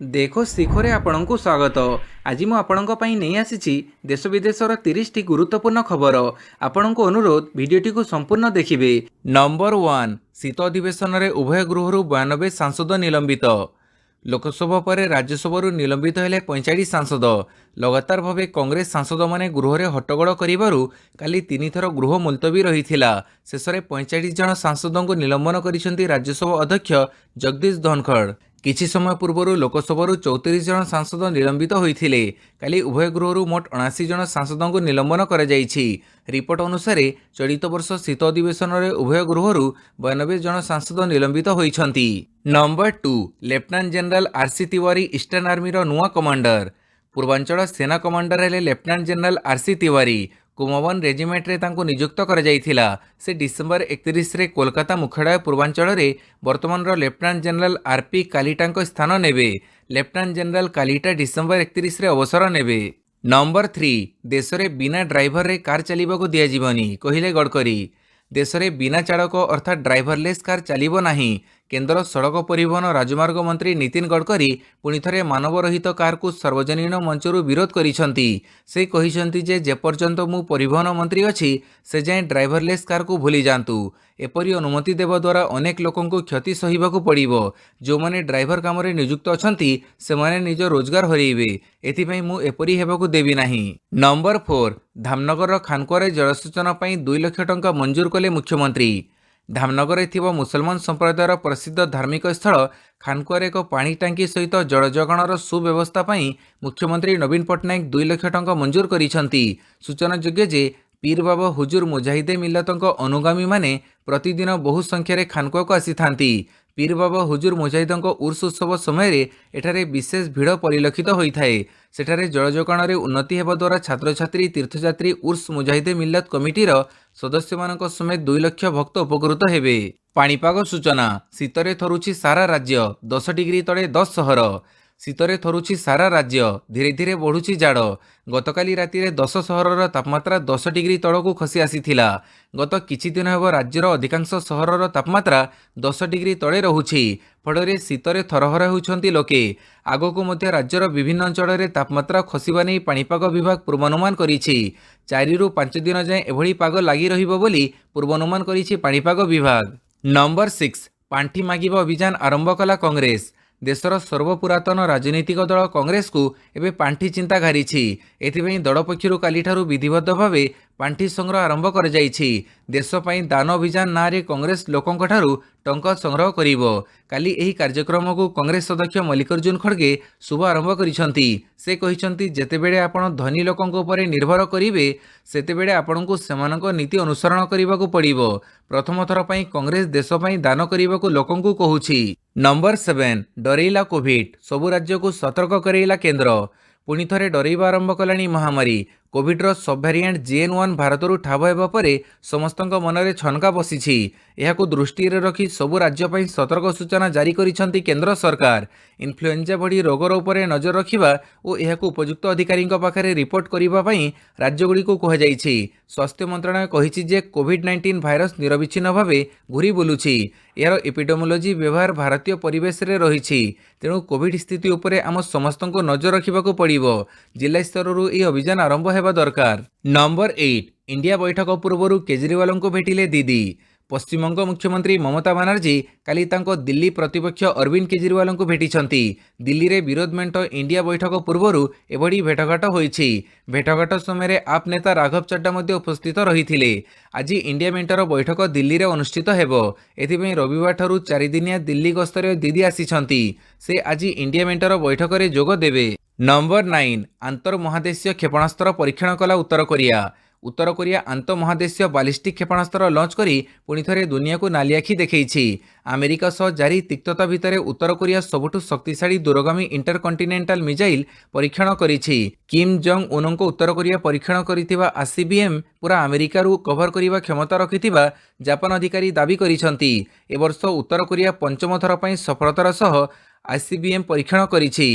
देखो शिखरे आपणଙ୍କୁ स्वागत। आज ମୁଁ ଆପଣଙ୍କ ପାଇଁ ନେଇ ଆସିଛି ଦେଶ ବିଦେଶର 30ଟି ଗୁରୁତ୍ୱପୂର୍ଣ୍ଣ ଖବର। ଆପଣଙ୍କୁ ଅନୁରୋଧ ଭିଡ଼ିଓଟିକୁ ସମ୍ପୂର୍ଣ୍ଣ ଦେଖିବେ। ନମ୍ବର 1, ଶୀତ ଅଧିବେଶନରେ ଉଭୟ ଗୃହରୁ 92 ସାଂସଦ ନିଲମ୍ବିତ। ଲୋକସଭା ପରେ ରାଜ୍ୟସଭାରୁ ନିଲମ୍ବିତ ହେଲେ 45 ସାଂସଦ। ଲଗାତାର ଭାବେ କଂଗ୍ରେସ ସାଂସଦମାନେ ଗୃହରେ ହଟ୍ଟଗୋଳ କରିବାରୁ କାଲି 3 ଥର ଗୃହ ମୁଲତବୀ ରହିଥିଲା। ଶେଷରେ 45 ଜଣ ସାଂସଦଙ୍କୁ ନିଲମ୍ବନ କରିଛନ୍ତି ରାଜ୍ୟସଭା ଅଧ୍ୟକ୍ଷ ଜଗଦୀଶ ଧନଖଡ଼। କିଛି ସମୟ ପୂର୍ବରୁ ଲୋକସଭାରୁ 34 ଜଣ ସାଂସଦ ନିଲମ୍ବିତ ହୋଇଥିଲେ। କାଲି ଉଭୟ ଗୃହରୁ ମୋଟ 79 ଜଣ ସାଂସଦଙ୍କୁ ନିଲମ୍ବନ କରାଯାଇଛି। ରିପୋର୍ଟ ଅନୁସାରେ ଚଳିତ ବର୍ଷ ଶୀତ ଅଧିବେଶନରେ ଉଭୟ ଗୃହରୁ 92 ଜଣ ସାଂସଦ ନିଲମ୍ବିତ ହୋଇଛନ୍ତି। Number 2, lieutenant general R C. Tiwari eastern ଆର୍ମିର ନୂଆ କମାଣ୍ଡର। ପୂର୍ବାଞ୍ଚଳ ସେନା କମାଣ୍ଡର ହେଲେ lieutenant general R C. Tiwari. Kumaon ରେଜିମେଣ୍ଟରେ ତାଙ୍କୁ ନିଯୁକ୍ତ କରାଯାଇଥିଲା। ସେ ଡିସେମ୍ବର 31ରେ କୋଲକାତା ମୁଖ୍ୟାଳୟ ପୂର୍ବାଞ୍ଚଳରେ ବର୍ତ୍ତମାନର ଲେଫ୍ଟନାଣ୍ଟ ଜେନେରାଲ ଆର୍.ପି. କାଲିଟାଙ୍କ ସ୍ଥାନ ନେବେ। ଲେଫ୍ଟନାଣ୍ଟ ଜେନେରାଲ କାଲିଟା ଡିସେମ୍ବର 31ରେ ଅବସର ନେବେ। ନମ୍ବର 3, ଦେଶରେ ବିନା ଡ୍ରାଇଭରରେ କାର୍ ଚାଲିବାକୁ ଦିଆଯିବନି, କହିଲେ ଗଡ଼କରୀ। ଦେଶରେ ବିନା ଚାଳକ ଅର୍ଥାତ୍ ଡ୍ରାଇଭରଲେସ୍ କାର୍ ଚାଲିବ ନାହିଁ। କେନ୍ଦ୍ର ସଡ଼କ ପରିବହନ ରାଜମାର୍ଗ ମନ୍ତ୍ରୀ ନୀତିନ ଗଡ଼କରୀ ପୁଣି ଥରେ ମାନବରହିତ କାର୍କୁ ସାର୍ବଜନୀନ ମଞ୍ଚରୁ ବିରୋଧ କରିଛନ୍ତି। ସେ କହିଛନ୍ତି ଯେ ଯେପର୍ଯ୍ୟନ୍ତ ମୁଁ ପରିବହନ ମନ୍ତ୍ରୀ ଅଛି ସେ ଯାଏଁ ଡ୍ରାଇଭରଲେସ୍ କାର୍କୁ ଭୁଲି ଯାଆନ୍ତୁ। ଏପରି ଅନୁମତି ଦେବା ଦ୍ୱାରା ଅନେକ ଲୋକଙ୍କୁ କ୍ଷତି ସହିବାକୁ ପଡ଼ିବ। ଯେଉଁମାନେ ଡ୍ରାଇଭର କାମରେ ନିଯୁକ୍ତ ଅଛନ୍ତି ସେମାନେ ନିଜ ରୋଜଗାର ହରାଇବେ। ଏଥିପାଇଁ ମୁଁ ଏପରି ହେବାକୁ ଦେବି ନାହିଁ। ନମ୍ବର 4, ଧାମନଗରର ଖାନକୁଆରେ ଜଳସେଚନ ପାଇଁ 2 ଲକ୍ଷ ଟଙ୍କା ମଞ୍ଜୁର କଲେ ମୁଖ୍ୟମନ୍ତ୍ରୀ। ଧାମନଗରରେ ଥିବା ମୁସଲମାନ ସମ୍ପ୍ରଦାୟର ପ୍ରସିଦ୍ଧ ଧାର୍ମିକ ସ୍ଥଳ ଖାନକୁଆରେ ଏକ ପାଣି ଟାଙ୍କି ସହିତ ଜଳ ଯୋଗାଣର ସୁବ୍ୟବସ୍ଥା ପାଇଁ ମୁଖ୍ୟମନ୍ତ୍ରୀ ନବୀନ ପଟ୍ଟନାୟକ 2 ଲକ୍ଷ ଟଙ୍କା ମଞ୍ଜୁର କରିଛନ୍ତି। ସୂଚନାଯୋଗ୍ୟ ଯେ ପୀର ବାବା ହୁଜୁର ମୁଜାହିଦେ ମିଲତଙ୍କ ଅନୁଗାମୀମାନେ ପ୍ରତିଦିନ ବହୁ ସଂଖ୍ୟାରେ ଖାନକୁଆକୁ ଆସିଥାନ୍ତି। ପୀର ବାବା ହୁଜୁର ମୁଜାହିଦଙ୍କ ଉର୍ସ ଉତ୍ସବ ସମୟରେ ଏଠାରେ ବିଶେଷ ଭିଡ଼ ପରିଲକ୍ଷିତ ହୋଇଥାଏ। ସେଠାରେ ଜଳ ଯୋଗାଣରେ ଉନ୍ନତି ହେବା ଦ୍ୱାରା ଛାତ୍ରଛାତ୍ରୀ, ତୀର୍ଥଯାତ୍ରୀ, ଉର୍ସ ମୁଜାହିଦେ ମିଲତ କମିଟିର ସଦସ୍ୟମାନଙ୍କ ସମେତ 2 ଲକ୍ଷ ଭକ୍ତ ଉପକୃତ ହେବେ। ପାଣିପାଗ ସୂଚନା। ଶୀତରେ ଥରୁଛି ସାରା ରାଜ୍ୟ, 10 ଡିଗ୍ରୀ ତଳେ 10 ସହର। ଶୀତରେ ଥରୁଛି ସାରା ରାଜ୍ୟ, ଧୀରେ ଧୀରେ ବଢ଼ୁଛି ଜାଡ଼। ଗତକାଲି ରାତିରେ 10 ସହରର ତାପମାତ୍ରା 10 ଡିଗ୍ରୀ ତଳକୁ ଖସି ଆସିଥିଲା। ଗତ କିଛି ଦିନ ହେବ ରାଜ୍ୟର ଅଧିକାଂଶ ସହରର ତାପମାତ୍ରା 10 ଡିଗ୍ରୀ ତଳେ ରହୁଛି। ଫଳରେ ଶୀତରେ ଥରହର ହେଉଛନ୍ତି ଲୋକେ। ଆଗକୁ ମଧ୍ୟ ରାଜ୍ୟର ବିଭିନ୍ନ ଅଞ୍ଚଳରେ ତାପମାତ୍ରା ଖସିବା ନେଇ ପାଣିପାଗ ବିଭାଗ ପୂର୍ବାନୁମାନ କରିଛି। 4 ରୁ 5 ଦିନ ଯାଏଁ ଏଭଳି ପାଗ ଲାଗି ରହିବ ବୋଲି ପୂର୍ବାନୁମାନ କରିଛି ପାଣିପାଗ ବିଭାଗ। ନମ୍ବର 6, ପାଣ୍ଠି ମାଗିବା ଅଭିଯାନ ଆରମ୍ଭ କଲା କଂଗ୍ରେସ। ଦେଶର ସର୍ବପୁରାତନ ରାଜନୈତିକ ଦଳ କଂଗ୍ରେସକୁ ଏବେ ପାଣ୍ଠି ଚିନ୍ତା ଘାରିଛି। ଏଥିପାଇଁ ଦଳ ପକ୍ଷରୁ କାଲିଠାରୁ ବିଧିବଦ୍ଧ ଭାବେ ପାଣ୍ଠି ସଂଗ୍ରହ ଆରମ୍ଭ କରାଯାଇଛି। ଦେଶ ପାଇଁ ଦାନ ଅଭିଯାନ ନାଁରେ କଂଗ୍ରେସ ଲୋକଙ୍କଠାରୁ ଟଙ୍କା ସଂଗ୍ରହ କରିବ। କାଲି ଏହି କାର୍ଯ୍ୟକ୍ରମକୁ କଂଗ୍ରେସ ଅଧ୍ୟକ୍ଷ ମଲ୍ଲିକାର୍ଜୁନ ଖଡ଼ଗେ ଶୁଭ ଆରମ୍ଭ କରିଛନ୍ତି। ସେ କହିଛନ୍ତି ଯେତେବେଳେ ଆପଣ ଧନୀ ଲୋକଙ୍କ ଉପରେ ନିର୍ଭର କରିବେ ସେତେବେଳେ ଆପଣଙ୍କୁ ସେମାନଙ୍କ ନୀତି ଅନୁସରଣ କରିବାକୁ ପଡ଼ିବ। ପ୍ରଥମ ଥର ପାଇଁ କଂଗ୍ରେସ ଦେଶ ପାଇଁ ଦାନ କରିବାକୁ ଲୋକଙ୍କୁ କହୁଛି। ନମ୍ବର 7, ଡରେଇଲା କୋଭିଡ, ସବୁ ରାଜ୍ୟକୁ ସତର୍କ କରାଇଲା କେନ୍ଦ୍ର। ପୁଣି ଥରେ ଡରେଇବା ଆରମ୍ଭ କଲାଣି ମହାମାରୀ। କୋଭିଡର ସବ୍‌ଭ୍ୟାରିଏଣ୍ଟ JN.1 ଭାରତରୁ ଠାବ ହେବା ପରେ ସମସ୍ତଙ୍କ ମନରେ ଛନକା ବସିଛି। ଏହାକୁ ଦୃଷ୍ଟିରେ ରଖି ସବୁ ରାଜ୍ୟ ପାଇଁ ସତର୍କ ସୂଚନା ଜାରି କରିଛନ୍ତି କେନ୍ଦ୍ର ସରକାର। ଇନଫ୍ଲୁଏଞ୍ଜା ଭଳି ରୋଗର ଉପରେ ନଜର ରଖିବା ଓ ଏହାକୁ ଉପଯୁକ୍ତ ଅଧିକାରୀଙ୍କ ପାଖରେ ରିପୋର୍ଟ କରିବା ପାଇଁ ରାଜ୍ୟଗୁଡ଼ିକୁ କୁହାଯାଇଛି। ସ୍ୱାସ୍ଥ୍ୟ ମନ୍ତ୍ରଣାଳୟ କହିଛି ଯେ କୋଭିଡ-19 ଭାଇରସ ନିରବିଚ୍ଛିନ୍ନ ଭାବେ ଘୁରି ବୁଲୁଛି। ଏହାର ଏପିଡେମିଓଲୋଜି ବ୍ୟବହାର ଭାରତୀୟ ପରିବେଶରେ ରହିଛି। ତେଣୁ କୋଭିଡ ସ୍ଥିତି ଉପରେ ଆମ ସମସ୍ତଙ୍କୁ ନଜର ରଖିବାକୁ ପଡ଼ିବ। ଜିଲ୍ଲା ସ୍ତରରୁ ଏହି ଅଭିଯାନ ଆରମ୍ଭ ହେବା ଦରକାର। ନମ୍ବର 8, ଇଣ୍ଡିଆ ବୈଠକ ପୂର୍ବରୁ କେଜରିୱାଲଙ୍କୁ ଭେଟିଲେ ଦିଦି। ପଶ୍ଚିମବଙ୍ଗ ମୁଖ୍ୟମନ୍ତ୍ରୀ ମମତା ବାନାର୍ଜୀ କାଲି ତାଙ୍କ ଦିଲ୍ଲୀ ପ୍ରତିପକ୍ଷ ଅରବିନ୍ଦ କେଜରିୱାଲଙ୍କୁ ଭେଟିଛନ୍ତି। ଦିଲ୍ଲୀରେ ବିରୋଧ ମେଣ୍ଟ ଇଣ୍ଡିଆ ବୈଠକ ପୂର୍ବରୁ ଏଭଳି ଭେଟଘାଟ ହୋଇଛି। ଭେଟଘାଟ ସମୟରେ ଆପ୍ ନେତା ରାଘବ ଚଡ୍ଡା ମଧ୍ୟ ଉପସ୍ଥିତ ରହିଥିଲେ। ଆଜି ଇଣ୍ଡିଆ ମେଣ୍ଟର ବୈଠକ ଦିଲ୍ଲୀରେ ଅନୁଷ୍ଠିତ ହେବ। ଏଥିପାଇଁ ରବିବାରଠାରୁ 4 ଦିନିଆ ଦିଲ୍ଲୀ ଗସ୍ତରେ ଦିଦି ଆସିଛନ୍ତି। ସେ ଆଜି ଇଣ୍ଡିଆ ମେଣ୍ଟର ବୈଠକରେ ଯୋଗ ଦେବେ। ନମ୍ବର 9, ଆନ୍ତଃମହାଦେଶୀୟ କ୍ଷେପଣାସ୍ତ୍ର ପରୀକ୍ଷଣ କଲା ଉତ୍ତର କୋରିଆ। ଉତ୍ତର କୋରିଆ ଆନ୍ତଃମହାଦେଶୀୟ ବାଲିଷ୍ଟିକ୍ କ୍ଷେପଣାସ୍ତ୍ର ଲଞ୍ଚ କରି ପୁଣି ଥରେ ଦୁନିଆକୁ ନାଲି ଆଖି ଦେଖାଇଛି। ଆମେରିକା ସହ ଜାରି ତିକ୍ତତା ଭିତରେ ଉତ୍ତର କୋରିଆ ସବୁଠୁ ଶକ୍ତିଶାଳୀ ଦୂରଗାମୀ ଇଣ୍ଟରକଣ୍ଟିନେଣ୍ଟାଲ ମିଜାଇଲ ପରୀକ୍ଷଣ କରିଛି। କିମ୍ ଜଙ୍ଗ ଉନଙ୍କ ଉତ୍ତର କୋରିଆ ପରୀକ୍ଷଣ କରିଥିବା ICBM ପୁରା ଆମେରିକାରୁ କଭର କରିବା କ୍ଷମତା ରଖିଥିବା ଜାପାନ ଅଧିକାରୀ ଦାବି କରିଛନ୍ତି। ଏ ବର୍ଷ ଉତ୍ତର କୋରିଆ ପଞ୍ଚମ ଥର ପାଇଁ ସଫଳତାର ସହ ICBM ପରୀକ୍ଷଣ କରିଛି।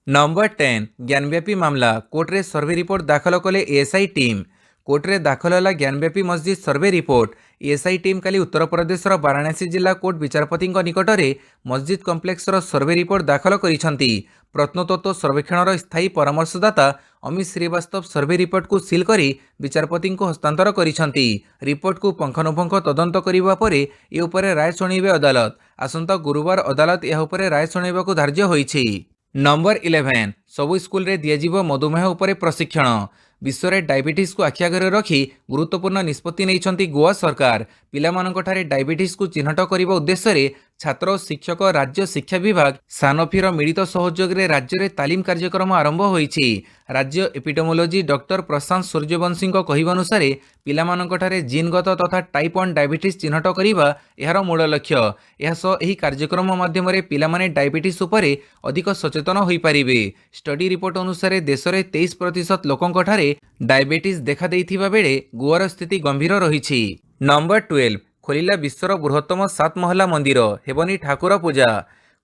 ନମ୍ବର 10, ଜ୍ଞାନବ୍ୟାପୀ ମାମଲା, କୋର୍ଟରେ ସର୍ଭେ ରିପୋର୍ଟ ଦାଖଲ କଲେ ଏଏସ୍ଆଇ ଟିମ୍। କୋର୍ଟରେ ଦାଖଲ ହେଲା ଜ୍ଞାନବ୍ୟାପୀ ମସଜିଦ ସର୍ଭେ ରିପୋର୍ଟ। ଏଏସ୍ଆଇ ଟିମ୍ କାଲି ଉତ୍ତରପ୍ରଦେଶର ବାରାଣସୀ ଜିଲ୍ଲା କୋର୍ଟ ବିଚାରପତିଙ୍କ ନିକଟରେ ମସଜିଦ କମ୍ପ୍ଲେକ୍ସର ସର୍ଭେ ରିପୋର୍ଟ ଦାଖଲ କରିଛନ୍ତି। प्रत्नतत्व सर्वेक्षण स्थायी परामर्शदाता अमित श्रीवास्तव सर्वे रिपोर्ट को सील करी विचारपति को हस्तांतर करिसेंती। रिपोर्ट को पुंखानुपुंख तदंत करिबा परे ए उपरे राय सुनिबे अदालत। आसंता गुरुवार अदालत यह उपरे राय सुनाइबाकू धार्य होईछि। नंबर 11 सबु स्कूल रे दियाजिबो मधुमेह उपरे प्रशिक्षण। विश्व में डायबिटीज को आखिआगरे रखी गुरुत्वपूर्ण निष्पत्ति नहीं गोवा सरकार। पिलामानंकठारे डायबिटीज को चिन्हट करने उद्देश्य रे छात्र और शिक्षक राज्य शिक्षा विभाग सानोफीर मिलित सहयोग रे राज्य रे तालीम कार्यक्रम आरंभ होईछि। राज्य एपिडेमोलॉजी डॉक्टर प्रशांत सूर्यवंशी कहवानुसार पिलामानंकठारे जीनगत तथा टाइप 1 डायबिटीज चिन्हट करने यार मूल लक्ष्य। यह कार्यक्रम माध्यम पिलामाने डायबिटीज उपरे अधिक सचेतन हो पारिबे। स्टडी रिपोर्ट अनुसार देश में 23% लोकंकठारे डायबिटीज देखा देइथिबा बेले गोवार स्थिति गंभीर रही। नंबर 12 खोलिला विश्वर बृहत्तम 7 महला मंदिर हेबनी ठाकुर पूजा।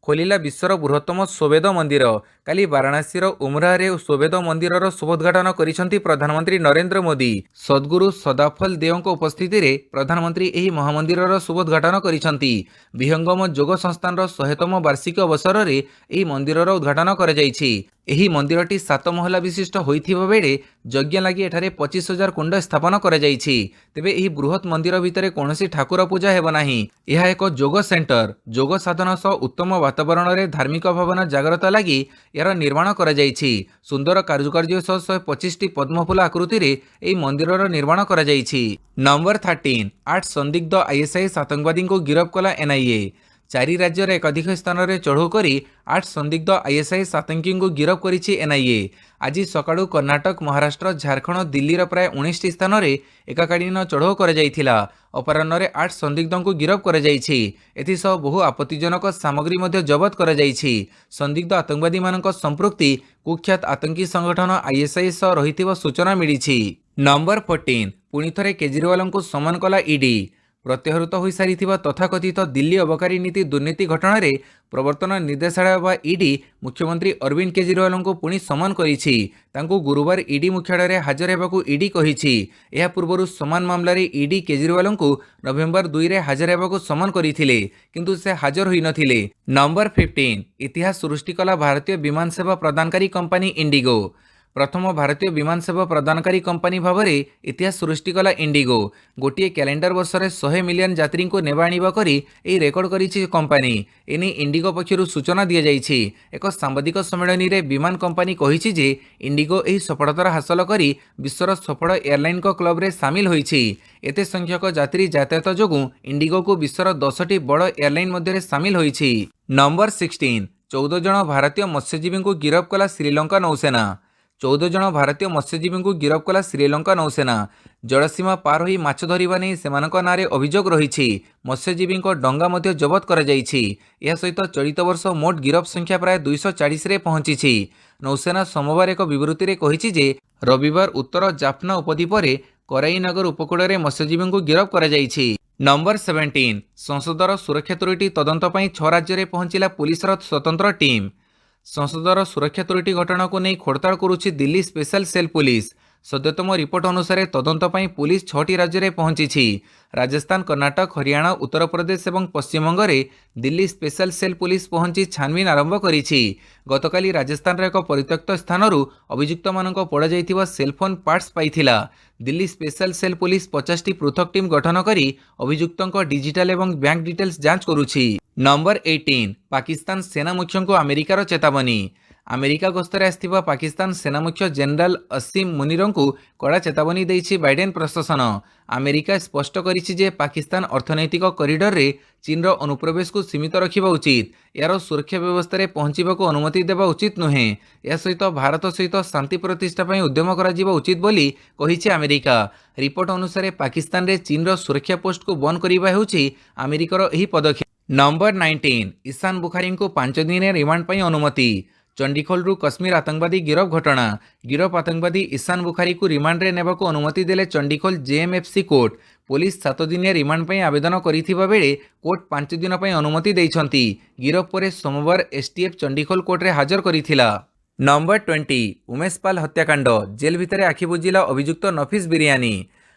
खोलिला विश्वर बृहत्तम स्ववेद मंदिर। काली वाराणसी उमरारे स्ववेद मंदिर शुभोद्घाटन करिसेंती प्रधानमंत्री नरेंद्र मोदी। सद्गुरु सदाफल देव उपस्थिति रे प्रधानमंत्री एही महामंदिर शुभोद्घाटन करिसेंती। विहंगम जोग संस्थान 100तम वार्षिक अवसर रे एही मंदिर उद्घाटन करा जायछि। एही मंदिरटी 7 महला विशिष्ट होइथिबा बेले यज्ञ लागि एठारे 25,000 कुंड स्थापन करा जायछि। तेबे एही बृहत मंदिर भितरे कोनोसी ठाकुर पूजा हेब नाही। यह एक जोग सेंटर। जोग साधन सह उत्तम वातावरण रे धार्मिक भावना जागृत लागि यार निर्माण करा जायछि। सुंदर कारुकार्य सह 125 टी पद्मफूल आकृति रे एही मंदिरर निर्माण करा जायछि। नंबर 13 8 संदिग्ध आईएसआईएस आतंकवादी को गिरफ्त कला एनआईए। 4 राज्यर एकाधिक स्थान में चढ़ऊ कर 8 संदिग्ध आईएसआईएस आतंकी को गिरफ्त करिछि एनआईए। आज सकाळु कर्नाटक महाराष्ट्र झारखंड दिल्लीर प्राय 19 टी स्थान में एकाकालीन चढ़ऊ कर अपराह्न 8 संदिग्ध को गिरफ्त कर एथिसह बहु आपत्तिजनक सामग्री मध्य जबत कर संदिग्ध आतंकवादी मानक संपृक्ति कुख्यात आतंकी संगठन आईएसआईएस रही सूचना मिली। नंबर 14 पुणी थे केजरीवाल को समन कला ईडी। प्रत्याहृत हो सारी तथाकथित दिल्ली अबकारी नीति दुर्नीति घटना रे प्रवर्तन निर्देशालय व ईडी मुख्यमंत्री अरविंद केजरीवाल को पुणी समन करिछि। तांको गुरुवार ईडी मुख्यालय हाजर हेबाकू ईडी कहिछि। एहा पूर्वरु समान मामला रे ईडी केजरीवाल को नवेम्बर 2 रे हाजर हेबाकू समन करिथिले किंतु से हाजर होई नथिले। नंबर 15 इतिहास सृष्टि कला भारतीय विमान सेवा प्रदानकारी कंपनी इंडिगो। प्रथम भारतीय विमान सेवा प्रदानकारी कंपनी भाव में इतिहास सृष्टि कला इंडिगो। गोटे कैलेंडर वर्ष में 100 मिलियन यात्री को नेबा आनिबा करी एही रेकर्ड करिछि कंपनी। एने इंडिगो पक्षरु सूचना दिया जाइछि। एक सांबादिक सम्मेलन में विमान कंपनी कहिछि जे इंडिगो एही सफलता हासिल करी विश्वर सफल एयरलाइन क्लब रे सामिल होइछि। एते संख्यक यात्री यातायात जोगु इंडिगो को विश्वर 10टी बड़ एयरलाइन मध्य सामिल होइछि। नंबर 16 14 जन भारतीय मत्स्यजीवी को गिरफ्त कला श्रीलंका नौसेना। 14 जन भारतीय मत्स्यजीवी को गिरफ्त कला श्रीलंका नौसेना। जलसीमा पार हो माछ धरिबा नहीं सेमानक नारे अभियोग रही। मत्स्यजीवी डंगा मध्य जबत कर सहित चलित वर्ष मोट गिरफ्त संख्या प्राय 240 रे पहुंची। नौसेना सोमवार एक विवृत्ति रे कहिछि जे रविवार उत्तर जाफना उपद्वीप रे कराईनगर उपकूल में मत्स्यजीवी को गिरफ्त कर नंबर 17 संसदर सुरक्षा त्रुटि तदंत ପାଇଁ 6 राज्य में पहुंचला पुलिसर स्वतंत्र टीम। संसदर सुरक्षा त्रुटि घटना को नहीं खोड़ताड़ करुछि दिल्ली स्पेशल सेल पुलिस। सद्यतम रिपोर्ट अनुसार तदंत ପାଇଁ पुलिस 6टी राज्य में पहुंची। राजस्थान कर्नाटक हरियाणा उत्तर प्रदेश और पश्चिमबंग में दिल्ली स्पेशल सेल पुलिस पहुंची छानबीन आरंभ करिछि। गतकाली राजस्थान एक परित्यक्त स्थानरू अभियुक्त मानक पड़ा जाइथिबा सेलफोन पार्ट्स पाइथिला। दिल्ली स्पेशल सेल पुलिस 50टी पृथक टीम गठन करी अभियुक्तों डिजिटल और बैंक डिटेल्स जांच करुछि। नंबर 18 पाकिस्तान सेना मुख्यों को अमेरिकार चेतावनी। अमेरिका गस्तर आसथिबा पाकिस्तान सेना मुख्य जनरल असीम मुनीर को कड़ा चेतावनी देइछि बाइडेन प्रशासन। अमेरिका स्पष्ट करिछि जे पाकिस्तान अर्थनैतिक कॉरिडोर रे चीन अनुप्रवेश को सीमित रखिबा उचित। यार सुरक्षा व्यवस्था रे पहुंचीबाको अनुमति देबा उचित नुहे। या सहित भारत सहित शांति प्रतिष्ठा पई उद्यम करा जिबा उचित बोली कहिछि अमेरिका। रिपोर्ट अनुसार पाकिस्तान रे चीन सुरक्षा पोस्ट को बंद करिबा हेउछि अमेरिकार एही पदक्षेप। नंबर 19 ईशान बुखारी को 5 दिन रिमांड पई अनुमति। चंडीखोलरू कश्मीर आतंकवादी गिरफ घटना। गिरफ आतंकवादी ईशान बुखारी को रिमांड रे नेबाको अनुमति देले चंडीखोल जेएमएफसी कोर्ट। पुलिस 7 दिन रिमांड पई आवेदन करिथिबा बेले कोर्ट 5 दिन पई अनुमति दैछंती। गिरफ परे सोमवार एसटीएफ चंडीखोल कोर्ट रे हाजर करिथिला। नंबर 20 उमेश पाल हत्याकांड जेल भितरे आखि बुझिला अभियुक्त नफिस बिरियानी।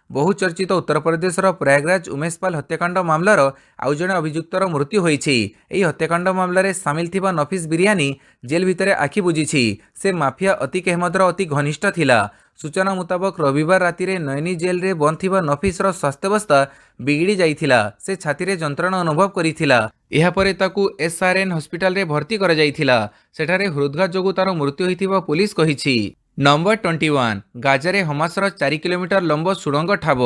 बहुचर्चित उत्तर प्रदेशर प्रयागराज उमेश पाल हत्याकांड मामलार आउ जणे अभियुक्तर मृत्यु होईछि। एही हत्याकांड मामलारे सामिल थिबा नफिस बिरियानी जेल भितरे आखि बुझिछि। से माफिया अतीक अहमदर अति घनिष्ठ थिला। सूचना मुताबक रविवार राति रे नयनी जेल रे बंद थिबा नफिसर स्वास्थ्यावस्था बिगिड़ी जाइथिला। से छातीरे जंत्रणा अनुभव करिथिला। एहा परे ताकू एसआरएन हॉस्पिटल रे भर्ती करा जाइथिला। सेठारे हृदघात जोगु तार मृत्यु होइथिबा पुलिस कहिछि। नंबर 21 गाजारे हमासर 4 किलोमीटर लंब सुड़ंग ठाब।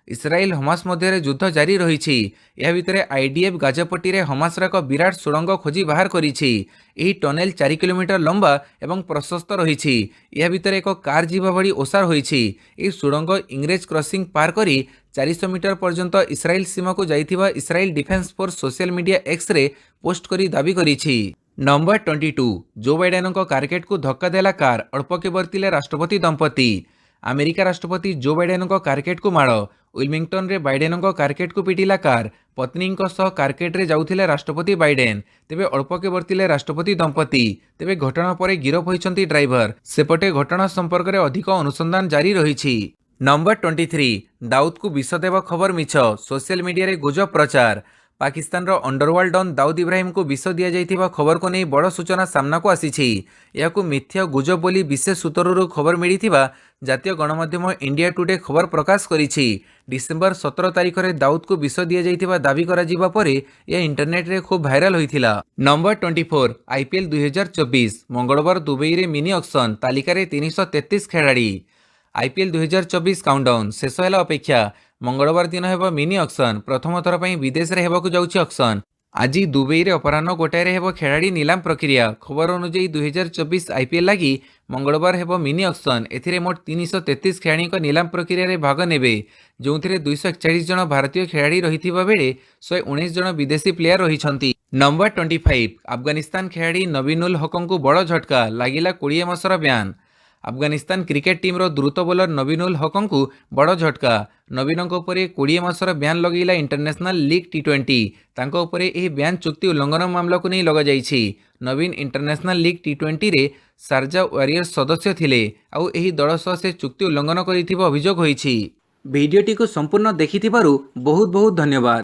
इस्राएल हमास मध्य युद्ध जारी रही। यह भितर आईडीएफ गाजापट्टी रे हमासर एक विराट सुड़ंग खोजी बाहर करिछि। एही टनेल 4 किलोमीटर लंबा एवं प्रशस्त रही। यह भितर एक कार जीवा भली ओसार होईछि। एही सुड़ंग इंग्रेज क्रॉसिंग पार करी 400 मीटर पर्यंत इस्राएल सीमा को जाइथिबा Israel defence force social media X रे पोस्ट करी दाबी करिछि। नंबर 22 जो बाइडेन कारकेट को धक्का देला कार अल्पके बर्तिले राष्ट्रपति दंपति। अमेरिका राष्ट्रपति जो बाइडेन कारकेट को माड़। विलमिंगटन रे बाइडेन कारकेट को पिटिला कार। पत्नी कारकेट रे जाउथिले राष्ट्रपति बाइडेन। तेबे अल्पके बर्तिले राष्ट्रपति दंपति। तेबे घटना पर गिरफ होइछंती ड्राइवर। सेपटे घटना संपर्क में अधिक अनुसंधान जारी रही। नंबर 23 दाऊद को विष देवा खबर मिछ। सोशल मीडिया रे गुजब प्रचार। पाकिस्तान रो अंडरवर्ल्ड डॉन दाऊद इब्राहिम को विष दिया जाइथिबा खबर को नहीं बड़ सूचना सामना को आसीछि। याकू मिथ्या गुजब बोली विशेष सूत्ररू खबर मिलिथिबा जातीय गणमाध्यम इंडिया टुडे खबर प्रकाश करिछि। डिसेंबर 17 तारिख रे दाऊद को विष दिया जाइथिबा दाबी करा जिबा परे यह इंटरनेट रे खूब भाइराल होइथिला। नंबर 24 आईपीएल 2024 मंगलवार दुबई रे मिनी ऑक्शन तालिका रे 333 खेलाड़ी। आईपीएल 2024 काउंटडाउन शेष होला अपेक्षा। मंगलवार दिन हेब मिनी ऑक्शन। प्रथम थर पई विदेश रे हेबाकू जाउछि ऑक्शन। आज दुबई रे अपराह्न गोटाए रे हेब खेलाड़ी नीलाम प्रक्रिया। खबर अनुसार 2024 आईपीएल लगी मंगलवार हेब मिनी ऑक्शन। एथिरे मोट 333 खेलाड़ी नीलाम प्रक्रिया रे भाग नेबे। जोंथिरे 241 जन भारतीय खेलाड़ी रहिथिबा बेले 119 जन विदेशी प्लेयर रहिछंती। नंबर 25 अफगानिस्तान खेलाड़ी नबीनुल हकन को बड़ झटका लागिला 20 मासर ब्यान। अफगानिस्तान क्रिकेट टीम रो द्रुत बोलर नबीनुल हकन को बड़ झटका। नवीन 20 मासर ब्यान लगेला इंटरनेशनल लीग टी20। तांको उपरे एही ब्यान चुक्ति उल्लंघन मामला को नहीं लगा जाइछि। नवीन इंटरनेशनल लीग टी20 रे शारजा वारियर्स सदस्य थिले। आउ एही दल सह से चुक्ति उल्लंघन करिथिबा अभियोग होइछि। भिडियोटी को संपूर्ण देखिथिबारु बहुत बहुत धन्यवाद।